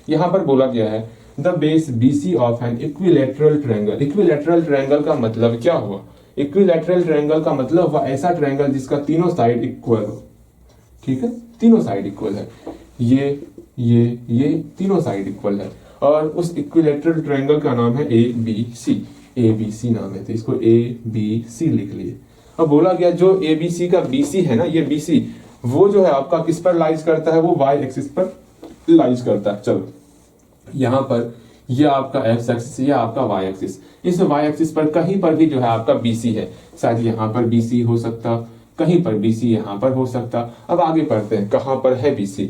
यहाँ पर बोला गया है the base BC of an equilateral triangle. Equilateral triangle का मतलब क्या हुआ? इक्विलैटरल ट्रायंगल का मतलब हुआ ऐसा ट्रायंगल जिसका तीनों साइड इक्वल हो। ठीक है, तीनों साइड इक्वल है, ये तीनों साइड इक्वल है, और उस इक्विलैटरल ट्रायंगल का नाम है ABC। ABC नाम है, तो इसको ABC लिख लिए। अब बोला गया जो ABC का BC है ना, ये BC वो जो है आपका किस पर लाइज करता है? वो y एक्सिस पर लाइज करता है। चलो यहां पर ये आपका x एक्सिस, ये आपका y एक्सिस, इस y एक्सिस पर कहीं पर भी जो है आपका BC है, शायद यहां पर BC हो सकता, कहीं पर BC यहां पर हो सकता। अब आगे पढ़ते हैं कहां पर है BC,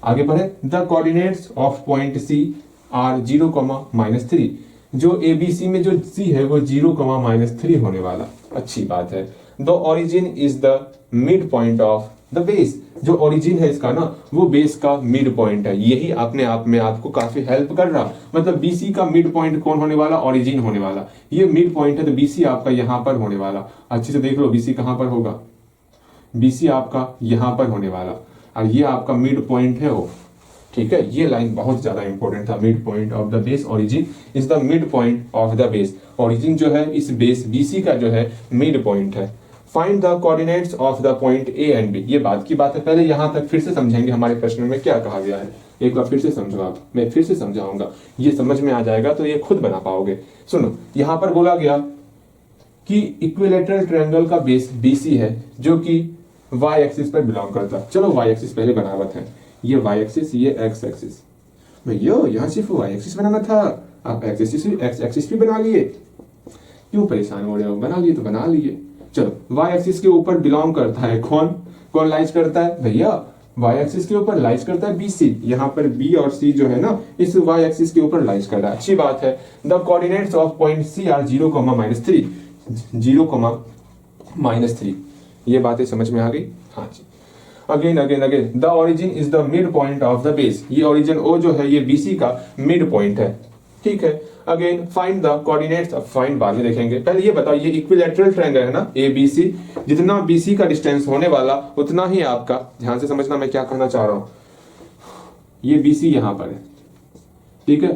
आगे बढ़े। The coordinates of point C are 0,-3। जो ABC में जो C है वो 0,-3 होने वाला। अच्छी बात है। The origin is the mid point of the base. जो ओरिजिन है इसका ना, वो बेस का मिड पॉइंट है। यही अपने आप में आपको काफी हेल्प कर रहा, मतलब BC का मिड पॉइंट कौन होने वाला? ओरिजिन होने वाला। ये मिड पॉइंट है तो BC आपका यहां पर होने वाला। अच्छे से देख लो BC कहां पर होगा? BC आपका यहां पर होने वाला, और ये आपका मिड पॉइंट है वो। ठीक है, ये लाइन बहुत ज्यादा इंपॉर्टेंट था। Mid point of the base origin is the mid point of the base. Origin जो है इस बेस BC का जो है मिड पॉइंट है। Find the coordinates of the point A and B। ये बात की बात है, पहले यहां तक फिर से समझेंगे हमारे प्रश्न में क्या कहा गया है। एक बार फिर से समझो आप, मैं फिर से समझाऊंगा, ये समझ में आ जाएगा तो ये खुद बना पाओगे। सुनो, यहां पर बोला गया कि इक्विलैटरल ट्रायंगल का बेस BC है जो कि y एक्सिस पर बिलोंग करता है। चलो y एक्सिस पहले बनावत है, ये y एक्सिस, ये x एक्सिस। भैया यहाँ सिर्फ y एक्सिस बनाना था, आप x एक्सिस भी बना लिए, क्यों परेशान हो रहे हो? बना लिए तो बना लिए। चलो y एक्सिस के ऊपर बिलोंग करता है कौन? कौन लाइज करता है भैया? y एक्सिस के ऊपर लाइज करता है BC। यहाँ पर B और C जो है ना, इस y एक्सिस के ऊपर लाइज कर रहा है। अच्छी बात है। The coordinates of point C are 0,-3। 0,-3। ये बातें समझ में आ गई? हाँ जी। Again the origin is the mid point of the base. ये ओरिजिन O जो है ये BC का मिड पॉइंट है। ठीक है, अगेन फाइंड द कोऑर्डिनेट्स। अब फाइंड बाद में देखेंगे, पहले ये बताओ ये इक्विलैटरल ट्रायंगल है ना ABC, जितना BC का डिस्टेंस होने वाला उतना ही आपका, ध्यान से समझना मैं क्या कहना चाह रहा हूं। ये BC यहां पर है, ठीक है,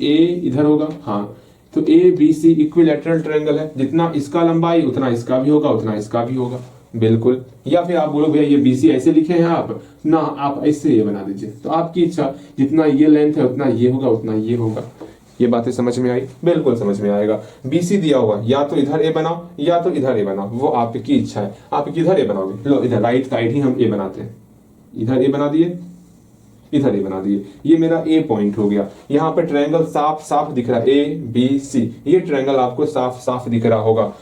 A इधर होगा, हाँ, तो ABC इक्विलैटरल ट्रायंगल है, जितना इसका लंबाई उतना इसका भी होगा, उतना इसका भी होगा। बिल्कुल। या फिर आप बोलो भैया ये BC ऐसे लिखे हैं आप ना, आप ऐसे ये बना दीजिए, तो आपकी इच्छा, जितना ये लेंथ है उतना ये होगा, उतना ये होगा। ये बातें समझ में आई? बिल्कुल समझ में आएगा। BC दिया हुआ, या तो इधर A बनाओ या तो इधर A बनाओ, वो आपकी इच्छा है। आप किधर A बनाओगे? लो इधर राइट साइड ही हम A बनाते हैं, इधर A बना दिए, इधर A बना दिए। ये मेरा A पॉइंट हो गया। यहाँ पे ट्रायंगल साफ साफ दिख रहा है ABC। ये ट्रायंगल आपको साफ साफ दिख रहा होगा।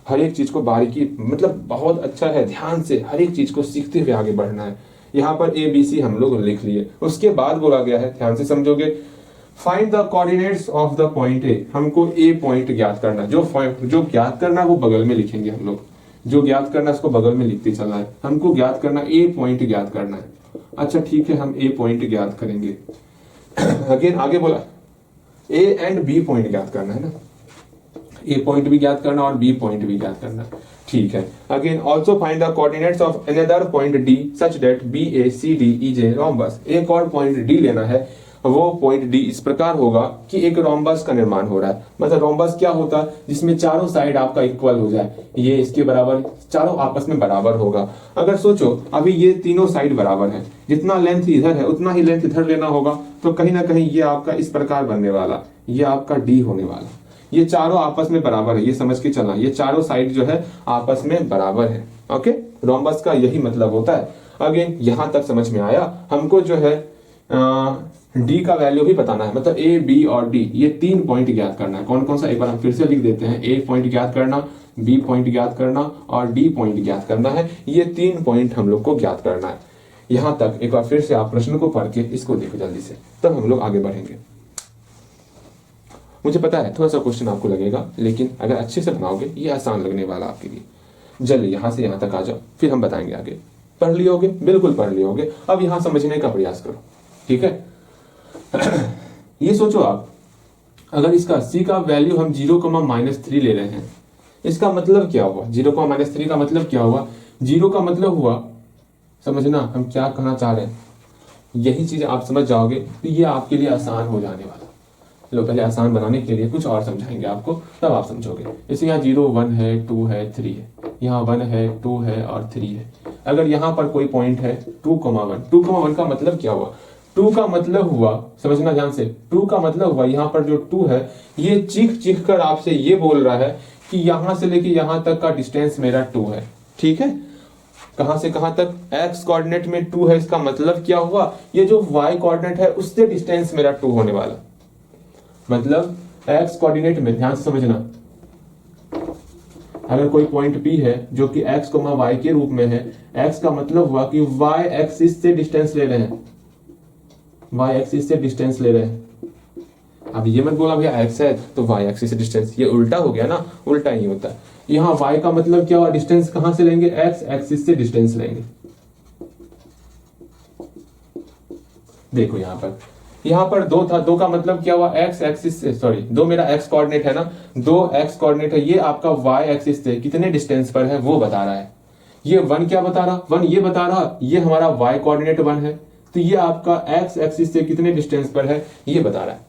हर एक चीज को बारीकी, मतलब बहुत अच्छा है, ध्यान से हर एक चीज को सीखते हुए आगे बढ़ना है। यहाँ पर ABC हम लोग लिख लिए। उसके बाद बोला गया है, ध्यान से समझोगे, find the coordinates of the point A। हमको A पॉइंट ज्ञात करना। जो ज्ञात करना है वो बगल में लिखेंगे हम लोग, जो ज्ञात करना है उसको बगल में लिखते चलना है। हमको ज्ञात करना A पॉइंट ज्ञात करना है। अच्छा ठीक है, हम A पॉइंट ज्ञात करेंगे। अगेन आगे बोला A एंड B पॉइंट ज्ञात करना है ना, A पॉइंट भी ज्ञात करना और B पॉइंट भी ज्ञात करना। ठीक है, again also find the coordinates of another point D such that BACDEJ rhombus. एक और पॉइंट D लेना है, वो पॉइंट D इस प्रकार होगा कि एक रोम्बस का निर्माण हो रहा है। मतलब रोम्बस क्या होता है? जिसमें चारों साइड आपका इक्वल हो जाए, ये इसके बराबर, चारों आपस में बराबर होगा। अगर सोचो अभी ये तीनों साइड बराबर है, जितना लेंथ इधर है उतना ही लेंथ इधर लेना होगा, तो कहीं ना कहीं ये आपका इस प्रकार बनने वाला, ये आपका D होने वाला। ये चारों आपस में बराबर है, ये समझ के चलना, ये चारों साइड जो है आपस में बराबर है। ओके, रोम्बस का यही मतलब होता है। अगेन यहां तक समझ में आया। हमको जो है D का वैल्यू भी बताना है, मतलब A, B और D, ये 3 पॉइंट ज्ञात करना है। कौन कौन सा, एक बार हम फिर से लिख देते हैं। A पॉइंट ज्ञात करना, B पॉइंट ज्ञात करना और D पॉइंट ज्ञात करना है। ये 3 पॉइंट हम लोग को ज्ञात करना है। यहां तक एक बार फिर से आप प्रश्न को पढ़ के इसको देखो जल्दी से, तब हम लोग आगे बढ़ेंगे। मुझे पता है थोड़ा सा क्वेश्चन आपको लगेगा, लेकिन अगर अच्छे से बनाओगे ये आसान लगने वाला आपके लिए। जल्दी यहां से यहां तक आ जाओ, फिर हम बताएंगे आगे। पढ़ लियोगे? बिल्कुल पढ़ लियोगे। अब यहां समझने का प्रयास करो, ठीक है। ये सोचो आप, अगर इसका C का वैल्यू हम 0,-3 ले रहे हैं, इसका मतलब क्या हुआ? 0,-3 का मतलब क्या हुआ? 0 का मतलब हुआ, समझना हम क्या कहना चाह रहे हैं, यही चीज आप समझ जाओगे तो ये आपके लिए आसान हो जाने वाला। लो पहले आसान बनाने के लिए कुछ और समझाएंगे आपको, तब आप समझोगे। जैसे यहाँ 0 1 है 2 है 3 है, यहाँ 1 है 2 है और 3 है। अगर यहाँ पर कोई पॉइंट है 2,1, 2,1 का मतलब क्या हुआ? 2 का मतलब हुआ, समझना ध्यान से, 2 का मतलब हुआ यहाँ पर जो 2 है ये चीख चीख कर आपसे ये बोल रहा है कि यहां से लेके यहां तक का डिस्टेंस मेरा 2 है। ठीक है, कहां से कहां तक? x कोऑर्डिनेट में 2 है, इसका मतलब क्या हुआ? ये जो y कोऑर्डिनेट है उससे डिस्टेंस मेरा 2 होने वाला। मतलब x कोऑर्डिनेट में, ध्यान से समझना, अगर कोई पॉइंट P है जो कि x, y के रूप में है, x का मतलब हुआ कि y एक्सिस से डिस्टेंस ले रहे हैं, y एक्सिस से डिस्टेंस ले रहे हैं। अब ये मत बोला भैया x है तो y एक्सिस से डिस्टेंस, ये उल्टा हो गया ना, उल्टा ही होता है। यहाँ y का मतलब क्या हुआ? डिस्टेंस कहां से लेंगे? x एक्सिस से डिस्टेंस लेंगे। देखो यहाँ पर 2 था, 2 का मतलब क्या हुआ? x एक्सिस से, सॉरी 2 मेरा x कोऑर्डिनेट है ना, 2 x कोऑर्डिनेट है, ये आपका y एक्सिस से कितने डिस्टेंस पर है वो बता रहा है। ये 1 क्या बता रहा? 1 ये बता रहा, ये हमारा y कोऑर्डिनेट 1 है, तो ये आपका x एक्सिस से कितने डिस्टेंस पर है ये बता रहा है।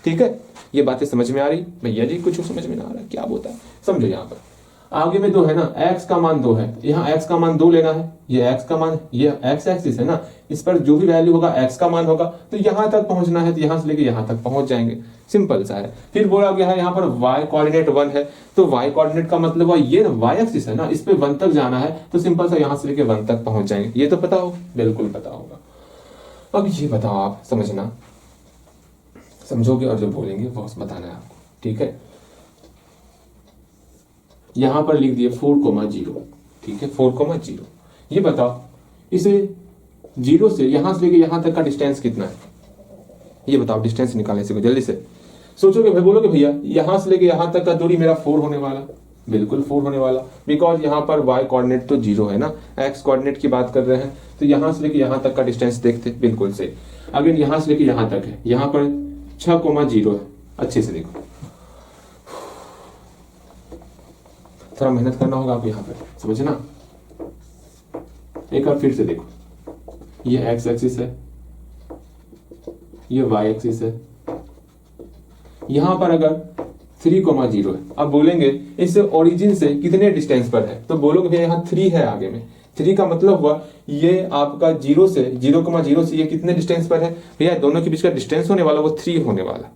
ठीक है, ये बातें समझ में आ रही? भैया जी कुछ समझ में ना आ रहा, क्या होता है समझो। यहाँ पर आगे में 2 है ना, x का मान 2 है, यहाँ x का मान 2 लेना है, ये x का मान, ये x एक्सिस है ना, इस पर जो भी वैल्यू होगा x का मान होगा, तो यहां तक पहुंचना है, तो यहां से लेके यहां तक पहुंच जाएंगे, सिंपल सा है। फिर बोला गया है यहाँ पर y कोऑर्डिनेट 1 है, तो y कोऑर्डिनेट का मतलब ये y एक्सिस है ना, इस पे 1 तक जाना है, तो सिंपल सा यहां से लेके 1 तक पहुंच जाएंगे। ये तो पता हो, बिल्कुल पता होगा। अब ये बताओ, आप समझना, समझोगे और जो बोलेंगे वो बताना है आपको। ठीक है, यहां पर लिख दिए 4,0। ठीक है, 4,0। ये बताओ इसे 0 से यहां से लेके यहां तक का डिस्टेंस कितना है? ये बताओ, डिस्टेंस निकालने से जल्दी से सोचोगे भाई, बोलोगे भैया यहां से लेके यहां तक का दूरी मेरा 4 होने वाला, बिल्कुल 4 होने वाला, बिकॉज यहां पर y कोऑर्डिनेट तो 0 है ना, x कोऑर्डिनेट की बात कर रहे हैं, तो यहां से लेके यहां तक का डिस्टेंस देखते, बिल्कुल से। अगर यहां से लेके यहां तक है, यहां पर 6,0 है, अच्छे से देखो, थोड़ा मेहनत करना होगा आपको यहाँ पे, समझना। एक बार फिर से देखो, ये x एक्सिस है, ये y एक्सिस है, यहां पर अगर 3,0 है, अब बोलेंगे इससे ओरिजिन से कितने डिस्टेंस पर है, तो बोलोगे भैया यहाँ 3 है आगे में। 3 का मतलब हुआ ये आपका 0 से 0,0 से ये कितने डिस्टेंस पर है भैया? दोनों के बीच का डिस्टेंस होने वाला वो 3 होने वाला,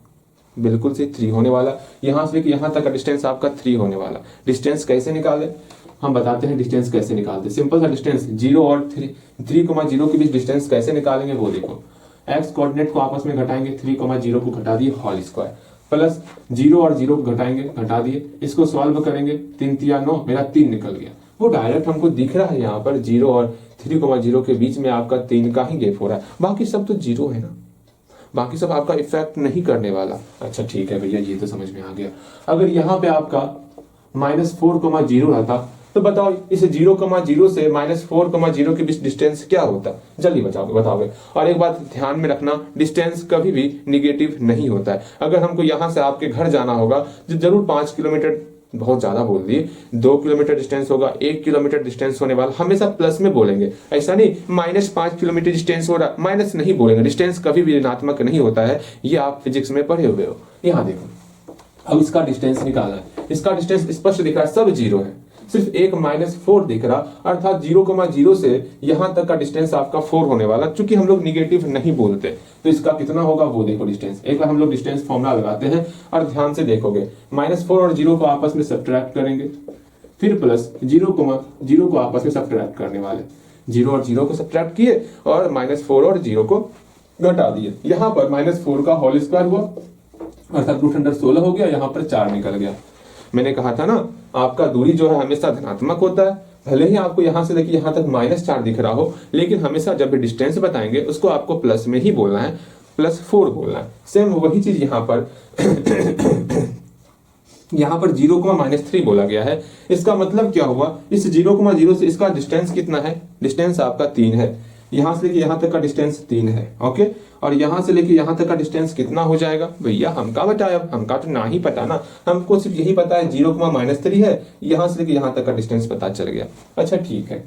बिल्कुल से 3 होने वाला। यहां से लेकर यहां तक का डिस्टेंस आपका 3 होने वाला। डिस्टेंस कैसे निकाले? हम बताते हैं डिस्टेंस कैसे निकालते। सिंपल सा डिस्टेंस 0 और 3,0 के बीच डिस्टेंस कैसे निकालेंगे वो देखो। x कोऑर्डिनेट को आपस में घटाएंगे, 3,0 को घटा दिए होल स्क्वायर, प्लस 0 और 0 को घटाएंगे, घटा दिए, इसको सॉल्व करेंगे, 3 3 9, मेरा 3 निकल गया। वो डायरेक्ट हमको दिख रहा है यहाँ पर 0 और 3,0 के बीच में आपका 3 का ही गैप हो रहा है, बाकी सब तो 0 है ना, बाकी सब आपका इफेक्ट नहीं करने वाला। अच्छा ठीक है भैया, ये तो समझ में आ गया। अगर यहाँ पे आपका -4,0 रहता तो बताओ इस 0,0 से -4,0 के बीच डिस्टेंस क्या होता? जल्दी बताओगे। और एक बात ध्यान में रखना, डिस्टेंस कभी भी निगेटिव नहीं होता है। अगर हमको यहाँ से आपके घर जाना होगा तो जरूर 5 किलोमीटर, बहुत ज्यादा बोल दिए, 2 किलोमीटर डिस्टेंस होगा, 1 किलोमीटर डिस्टेंस होने वाला, हमेशा प्लस में बोलेंगे, ऐसा नहीं -5 किलोमीटर डिस्टेंस हो रहा माइनस नहीं बोलेंगे। डिस्टेंस कभी भी ऋणात्मक नहीं होता है, ये आप फिजिक्स में पढ़े हुए हो। यहाँ देखो, अब इसका डिस्टेंस निकालना है, इसका डिस्टेंस स्पष्ट दिख रहा है, सब 0 है, सिर्फ एक -4 दिख रहा, अर्थात 0,0 से यहां तक का डिस्टेंस आपका 4 होने वाला। चूंकि हम लोग निगेटिव नहीं बोलते तो इसका कितना होगा वो देखो डिस्टेंस। एक बार हम लोग डिस्टेंस फॉर्मूला लगाते हैं और ध्यान से देखोगे, -4 और 0 को आपस में सब्ट्रैक्ट करेंगे, फिर प्लस 0,0 को आपस में सब्ट्रैक्ट करने वाले, 0 और 0 को सब्ट्रैक्ट किए और -4 और 0 को घटा दिए। यहाँ पर -4 का होल स्क्वायर हुआ, अर्थात √16 हो गया, यहाँ पर 4 निकल गया। मैंने कहा था ना, आपका दूरी जो है हमेशा धनात्मक होता है, भले ही आपको यहां से लेकर यहां तक -4 दिख रहा हो, लेकिन हमेशा जब भी डिस्टेंस बताएंगे उसको आपको प्लस में ही बोलना है, +4 बोलना है। सेम वही चीज यहाँ पर यहाँ पर 0,-3 बोला गया है। इसका मतलब क्या हुआ, इस 0,0 से इसका डिस्टेंस कितना है? डिस्टेंस आपका 3 है, यहां से लेके यहां तक का डिस्टेंस 3 है, ओके। और यहां से लेके यहां तक का डिस्टेंस कितना हो जाएगा भैया? हमका बताया, हमका तो ना ही पता ना, हमको सिर्फ यही पता है 0,-3 है, यहां से लेके यहां तक का डिस्टेंस पता चल गया। अच्छा ठीक है,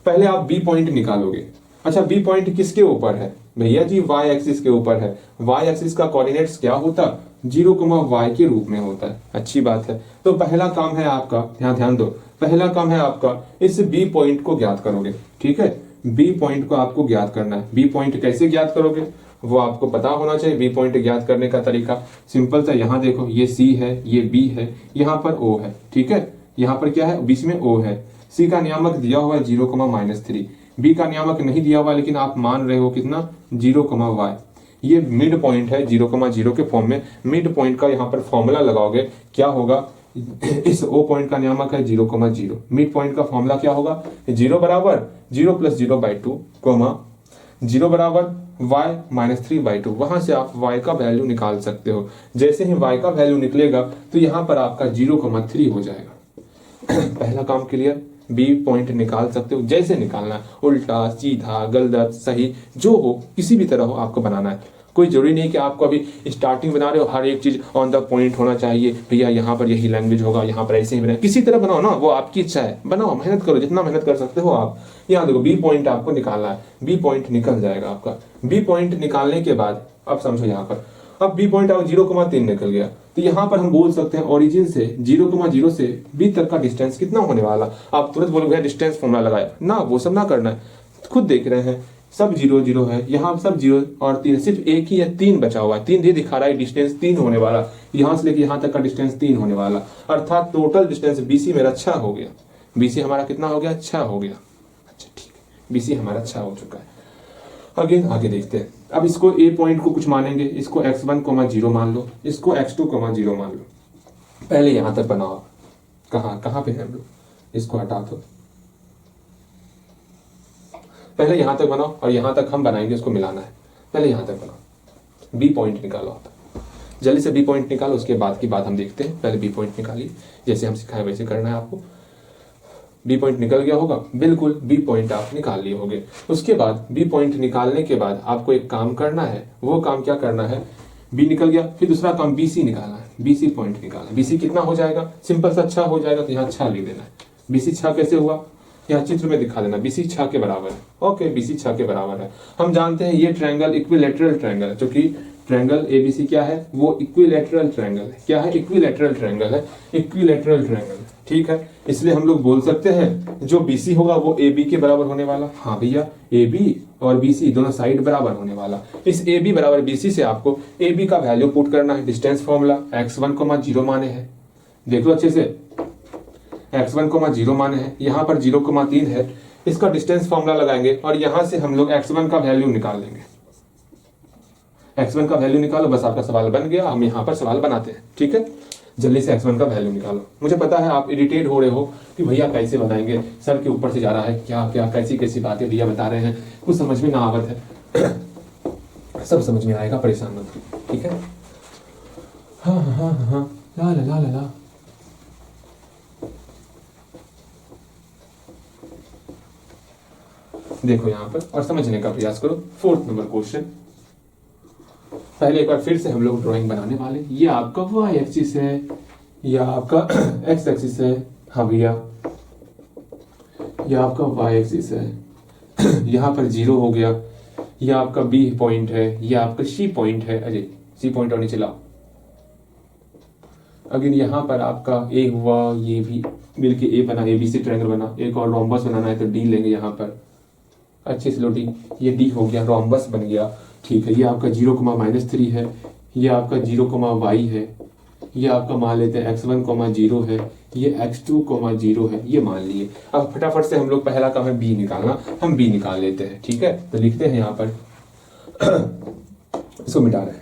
पहले आप बी पॉइंट निकालोगे। अच्छा बी पॉइंट किसके ऊपर है भैया जी, वाई एक्सिस के ऊपर है। वाई एक्सिस का कोऑर्डिनेट्स क्या होता, 0, y के रूप में होता है। अच्छी बात है। तो पहला काम है आपका, यहाँ ध्यान दो, पहला काम है आपका इस बी पॉइंट को ज्ञात करोगे। ठीक है, बी पॉइंट को आपको ज्ञात करना है। बी पॉइंट कैसे ज्ञात करोगे वो आपको पता होना चाहिए। बी पॉइंट ज्ञात करने का तरीका सिंपल सा, यहाँ देखो ये सी है, ये बी है, यहाँ पर ओ है। ठीक है, यहाँ पर क्या है, बीच में ओ है। सी का नियामक दिया हुआ है 0, -3। बी का नियामक नहीं दिया हुआ, लेकिन आप मान रहे हो कितना, 0, y। ये मिड पॉइंट है 0, के फॉर्म में। मिड पॉइंट का यहाँ पर फॉर्मूला लगाओगे, क्या होगा, इस ओ पॉइंट का नियामक है 0, मिड पॉइंट का फॉर्मूला क्या होगा, 0 बराबर 0 + 0/2, 0 बराबर y - 3/2। वहां से आप y का वैल्यू निकाल सकते हो। जैसे ही y का वैल्यू निकलेगा तो यहाँ पर आपका 0,3 हो जाएगा। पहला काम क्लियर। बी पॉइंट निकाल सकते हो, जैसे निकालना है, उल्टा सीधा गलत सही जो हो, किसी भी तरह हो आपको बनाना है। कोई जरूरी नहीं कि आपको अभी स्टार्टिंग बना रहे हो हर एक चीज ऑन द पॉइंट होना चाहिए, भैया यहाँ पर यही लैंग्वेज होगा, यहाँ पर ऐसे ही बनाए, किसी तरह बनाओ ना, वो आपकी इच्छा है, बनाओ, मेहनत करो, जितना मेहनत कर सकते हो आप। यहाँ देखो बी पॉइंट आपको निकालना है, बी पॉइंट निकल जाएगा आपका। बी पॉइंट निकालने के बाद अब समझो यहाँ पर, अब बी पॉइंट अब 0,3 निकल गया, तो यहाँ पर हम बोल सकते हैं ओरिजिन से 0,0 से बी तक का डिस्टेंस कितना होने वाला। आप तुरंत बोलोगे डिस्टेंस फॉर्मूला लगाया ना, वो सब ना करना है, खुद देख रहे हैं सब 0, 0 है, यहाँ सब 0 और 3, सिर्फ एक ही है 3 बचा हुआ है। 3 दे दिखा रहा है, डिस्टेंस 3 होने वाला, यहाँ से लेके यहाँ तक का डिस्टेंस 3 होने वाला, अर्थात टोटल डिस्टेंस बीसी मेरा 6 हो गया। बीसी हमारा कितना हो गया, 6 हो गया। अच्छा ठीक है, बीसी हमारा 6 हो चुका है। अगेन आगे देखते हैं। अब इसको ए पॉइंट को कुछ मानेंगे, इसको x1, 0 मान लो, इसको x2, 0 मान लो। पहले यहां तक बनाओ, कहां पे है हम लोग, इसको हटा दो, पहले यहां तक बनाओ और यहां तक हम बनाएंगे, उसको मिलाना है। पहले यहां तक बनाओ, बी पॉइंट निकालो आप, जल्दी से बी पॉइंट निकालो, उसके बाद की बात हम देखते हैं। पहले बी पॉइंट निकालिए, जैसे हम सिखाए वैसे करना है आपको। बी पॉइंट निकल गया होगा, बिल्कुल बी पॉइंट आप निकाल लिए होंगे। उसके बाद बी पॉइंट निकालने के बाद आपको एक काम करना है, वो काम क्या करना है, बी निकल गया, फिर दूसरा काम बीसी निकालना है, बीसी पॉइंट निकालना है। बीसी कितना हो जाएगा, सिंपल सा 6 हो जाएगा, तो यहाँ 6 लिख देना है। बीसी 6 कैसे हुआ, यहाँ चित्र में दिखा देना, बीसी 6 के बराबर है। ओके, बीसी 6 के बराबर है। हम जानते हैं ये ट्रायंगल इक्विलैटरल ट्रायंगल है, क्योंकि ट्रायंगल एबीसी क्या है, वो इक्विलैटरल ट्रायंगल है। क्या है, इक्विलैटरल ट्रायंगल है, इक्विलैटरल ट्रायंगल। ठीक है, इसलिए हम लोग बोल सकते हैं जो बीसी होगा वो AB के बराबर होने वाला। हाँ भैया, AB और BC दोनों साइड बराबर होने वाला। इस AB बराबर BC से आपको AB का वैल्यू पुट करना है। डिस्टेंस फॉर्मूला x1, 0 माने हैं, देख लो अच्छे से, x1, 0 माने हैं, यहाँ पर 0,3 है, इसका डिस्टेंस फॉर्मूला लगाएंगे और यहां से हम लोग x1 का वैल्यू निकाल लेंगे। x1 का वैल्यू निकालो, बस आपका सवाल बन गया। हम यहाँ पर सवाल बनाते हैं, ठीक है, जल्दी से x1 का वैल्यू निकालो। मुझे पता है आप इरिटेट हो रहे हो कि भैया कैसे बताएंगे, सर के ऊपर से जा रहा है, क्या क्या कैसी कैसी बातें भैया बता रहे हैं, कुछ समझ में ना आवत है। सब समझ में आएगा, परेशान मत, ठीक है। हाँ हाँ हाँ हाँ, ला ला ला ला ला। देखो यहाँ पर और समझने का प्रयास करो। 4th नंबर क्वेश्चन, पहले एक बार फिर से हम लोग ड्राइंग बनाने वाले। ये आपका वाई एक्सिस है, या आपका एक्स एक्सिस है। हाँ भैया, ये आपका वाई एक्सिस है, यहाँ पर 0 हो गया। ये आपका बी पॉइंट है, ये आपका सी पॉइंट है। अजय सी पॉइंट और नीचे लाओ। अगेन यहाँ पर आपका ए हुआ, ये भी मिलके ए बना, ए बी सी ट्रायंगल बना। एक और रोम्बस बनाना है तो डी लेंगे यहाँ पर, अच्छे से लो डी। ये डी हो गया, रोम्बस बन गया। ठीक है, ये आपका 0, -3 है, ये आपका 0, y है, ये आपका मान लेते हैं x1, 0 है, ये x2, 0 है, ये मान लिए। अब फटाफट से हम लोग पहला काम है b निकालना, हम b निकाल लेते हैं। ठीक है, तो लिखते हैं यहाँ पर इसको मिटा रहे हैं।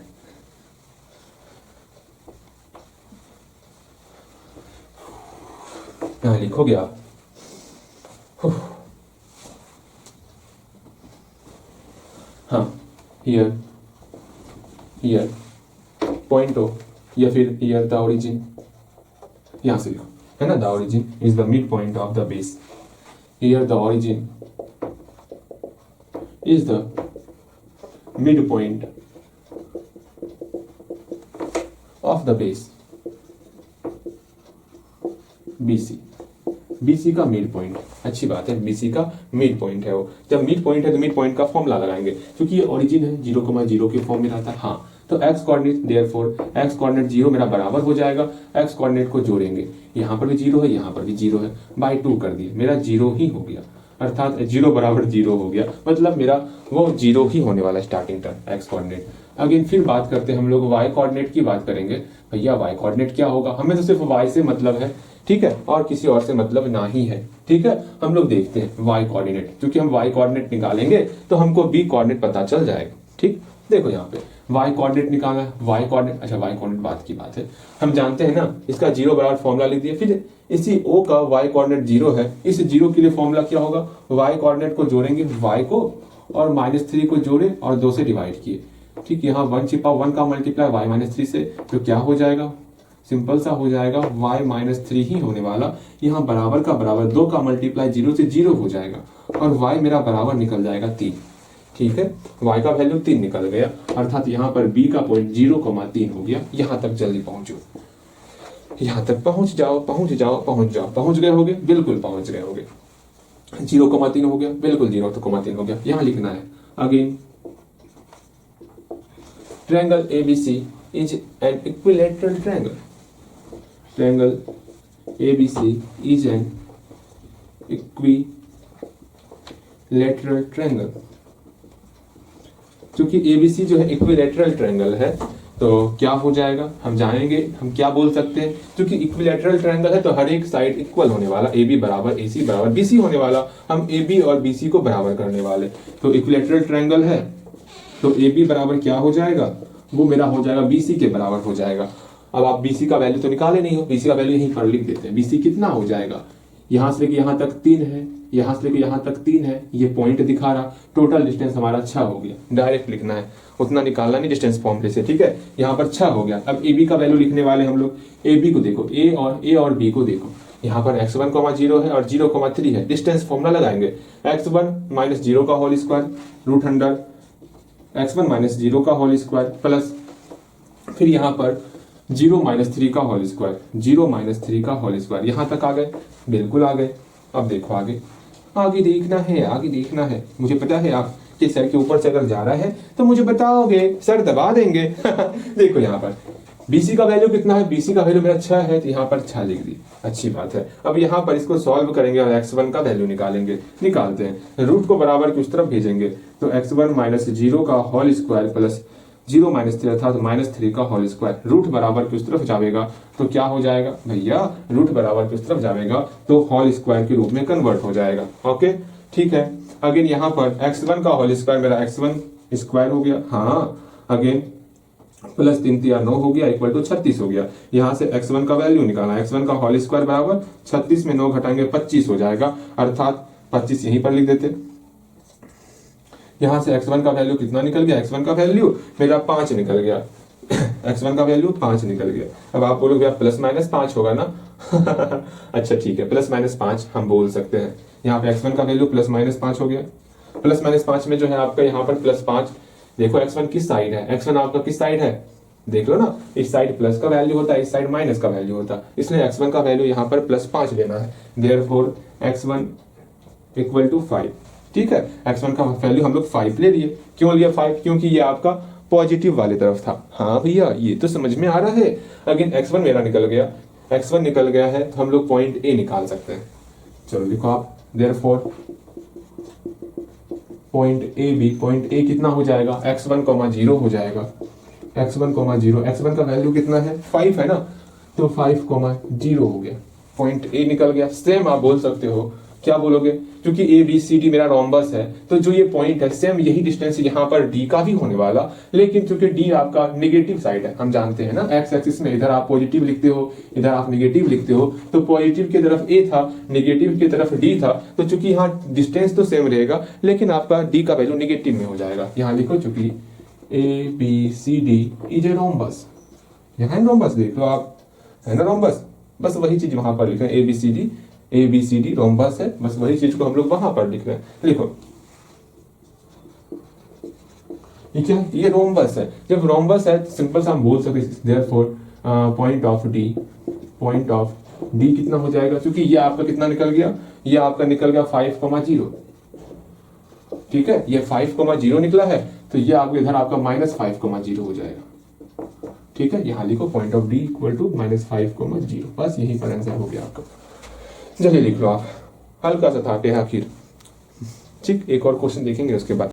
यहाँ लिखोगे आप, हाँ, हियर हियर पॉइंट हो, या फिर हियर द ओरिजिन, यहां से लिखो, है ना, the origin is the mid point of the base. Here the origin is the mid point of the base BC। BC का मिड पॉइंट, अच्छी बात है, बीसी का मिड पॉइंट है वो। जब मिड पॉइंट है तो मिड पॉइंट का फॉर्मूला लगाएंगे, क्योंकि ये ओरिजिन है 0,0 के फॉर्म में रहता है। हाँ, तो x coordinate, therefore x coordinate 0 मेरा बराबर हो जाएगा, x कोऑर्डिनेट को जोड़ेंगे, यहाँ पर भी 0 है, यहाँ पर भी 0 है, बाय 2 कर दिए, मेरा 0 ही हो गया, अर्थात 0 बराबर 0 हो गया, मतलब मेरा वो 0 ही होने वाला starting term x coordinate. Again फिर बात करते हैं हम लोग y कोऑर्डिनेट की बात करेंगे। भैया y कोऑर्डिनेट क्या होगा, हमें तो सिर्फ y से मतलब है, ठीक है, और किसी और से मतलब ना ही है, ठीक है। हम लोग देखते हैं y कोऑर्डिनेट, क्योंकि हम y कोऑर्डिनेट निकालेंगे तो हमको b कोऑर्डिनेट पता चल जाएगा, ठीक। देखो यहाँ पे y कोऑर्डिनेट निकाला है, y कोऑर्डिनेट, अच्छा y कोऑर्डिनेट बात की बात है, हम जानते हैं ना, इसका 0 बराबर फॉर्मूला लिख दिया, फिर इसी o का y कोऑर्डिनेट 0 है, इस 0 के लिए फॉर्मूला क्या होगा, y कोऑर्डिनेट को जोड़ेंगे y को, और -3 को जोड़े और 2 से डिवाइड किए, ठीक। यहाँ 1 छिपा, 1 का मल्टीप्लाई y -3 से, तो क्या हो जाएगा, सिंपल सा हो जाएगा, y -3 ही होने वाला, यहाँ बराबर का बराबर 2 का मल्टीप्लाई 0 से 0 हो जाएगा, और y मेरा बराबर निकल जाएगा 3, ठीक है। y का वैल्यू 3 निकल गया, अर्थात यहाँ पर b का पॉइंट 0,3 हो गया। यहाँ तक जल्दी पहुंचो, यहाँ तक पहुंच जाओ, पहुंच जाओ, पहुंच जाओ, पहुंच गए होगे, बिल्कुल पहुंच गए होगे। 0,3 हो गया, बिल्कुल 0,3 हो गया। यहाँ लिखना है again, triangle ABC is an equilateral triangle. Triangle ABC is an equilateral triangle. क्योंकि ABC जो है इक्विलेटरल ट्रायंगल है, तो क्या हो जाएगा हम जानेंगे, हम क्या बोल सकते हैं, क्योंकि इक्विलेटरल ट्रायंगल है तो हर एक साइड इक्वल होने वाला, AB बराबर AC बराबर BC होने वाला, हम AB और BC को बराबर करने वाले, तो इक्विलेटरल ट्रायंगल है तो AB बराबर क्या हो जाएगा, वो मेरा हो जाएगा BC के बराबर हो जाएगा। अब आप BC का वैल्यू तो निकाले नहीं हो, BC का वैल्यू यहीं पर लिख देते हैं। BC कितना हो जाएगा, यहां से लेके यहां तक 3 है, यहां से लेके यहां तक 3 है, ये पॉइंट दिखा रहा, टोटल डिस्टेंस हमारा 6 हो गया, डायरेक्ट लिखना है, उतना निकालना नहीं डिस्टेंस फॉर्मूले से, ठीक है। यहाँ पर 6 हो गया। अब AB का वैल्यू लिखने वाले हम लोग, AB को देखो, A और B को देखो, यहाँ पर x1, 0 है और 0,3 है, डिस्टेंस फॉर्मूला लगाएंगे, x1 - 0 का whole square root under x1 - 0 का होल स्क्वायर प्लस फिर यहाँ पर 0 - 3 का होल स्क्वायर, 0 - 3 का होल स्क्वायर। यहाँ तक आ गए, बिल्कुल आ गए। अब देखो आगे, आगे देखना है, आगे देखना है, मुझे पता है आप कि सर के ऊपर से अगर जा रहा है तो मुझे बताओगे, सर दबा देंगे। देखो यहाँ पर BC का वैल्यू कितना है, BC का वैल्यू मेरा 6 है, तो यहाँ पर 6 लिख दी, अच्छी बात है। अब यहाँ पर इसको सॉल्व करेंगे और x1 का वैल्यू निकालेंगे, निकालते हैं, रूट को बराबर की उस तरफ भेजेंगे, तो x1 - 0 का होल स्क्वायर प्लस 0 - 3 अर्थात -3 का होल स्क्वायर, रूट बराबर की उस तरफ जाएगा तो क्या हो जाएगा भैया, रूट बराबर की उस तरफ जाएगा तो होल स्क्वायर के रूप में कन्वर्ट हो जाएगा, ओके ठीक है। अगेन यहाँ पर x1 का होल स्क्वायर मेरा x1 स्क्वायर हो गया, हाँ, अगेन प्लस 3 × 9 हो गया, इक्वल टू 36 हो गया। यहाँ से x1 का वैल्यू निकालना, x1 का होल स्क्वायर बराबर 36 में 9 घटाएंगे 25 हो जाएगा, अर्थात 25 यहीं पर लिख देते। यहाँ से x1 का वैल्यू कितना निकल गया, x1 का वैल्यू मेरा 5 निकल गया। x1 का वैल्यू 5 निकल गया। अब आप बोलोगे प्लस माइनस 5 होगा ना। अच्छा ठीक है, प्लस माइनस 5 हम बोल सकते हैं। यहाँ पे x1 का वैल्यू प्लस माइनस 5 हो गया। प्लस माइनस 5 में जो है आपका यहाँ पर प्लस 5, देखो x1 किस साइड है, x1 आपका किस साइड है, देख लो ना, इस साइड प्लस का वैल्यू होता है, इस साइड माइनस का वैल्यू होता है, इसलिए x1 का वैल्यू यहाँ पर प्लस 5 लेना है। देयरफॉर x1 इक्वल टू 5, ठीक है। x1 का वैल्यू हम लोग 5 ले लिए। क्यों लिया 5? क्योंकि ये आपका पॉजिटिव वाली तरफ था। हाँ भैया ये तो समझ में आ रहा है। अगेन x1 मेरा निकल गया, x1 निकल गया है तो हम लोग पॉइंट ए निकाल सकते हैं। चलो लिखो आप, therefore point A B, point A कितना हो जाएगा, x1, 0 हो जाएगा, x1, 0, x1 का वैल्यू कितना है 5 है ना, तो 5, 0 हो गया, पॉइंट ए निकल गया। सेम आप बोल सकते हो, क्या बोलोगे, क्योंकि ए बी सी डी मेरा रोम्बस है तो जो ये पॉइंट है सेम यही डिस्टेंस यहाँ पर डी का भी होने वाला, लेकिन क्योंकि डी आपका नेगेटिव साइड है, हम जानते हैं ना, एक्स एक्सिस में इधर आप पॉजिटिव लिखते हो, इधर आप नेगेटिव लिखते हो, तो पॉजिटिव की तरफ ए था, नेगेटिव की तरफ डी था, तो चूंकि यहाँ डिस्टेंस तो सेम रहेगा लेकिन आपका डी का वैल्यू नेगेटिव में हो जाएगा। यहाँ लिखो चूंकि A B C D is a rhombus, यहाँ रोम्बस देख लो आप, है ना रोम्बस, बस वही चीज वहां पर लिखा है, A B C D rhombus है, बस वही चीज को हम लोग वहां पर लिख रहे हैं। लिखो ये क्या, ये रोम्बस है। जब रोम्बस है तो सिंपल सा हम बोल सकते, therefore point of D, point of D कितना हो जाएगा, क्योंकि ये आपका कितना निकल गया, ये आपका निकल गया 5,0, ठीक है, ये 5,0 निकला है, तो ये आपके इधर आपका -5,0 हो जाएगा, ठीक है। यहां लिखो point of D equal to -5,0, बस यही पर आंसर हो गया आपका। चलिए लिख लो आप, हल्का सा था आखिर, ठीक। एक और क्वेश्चन देखेंगे उसके बाद।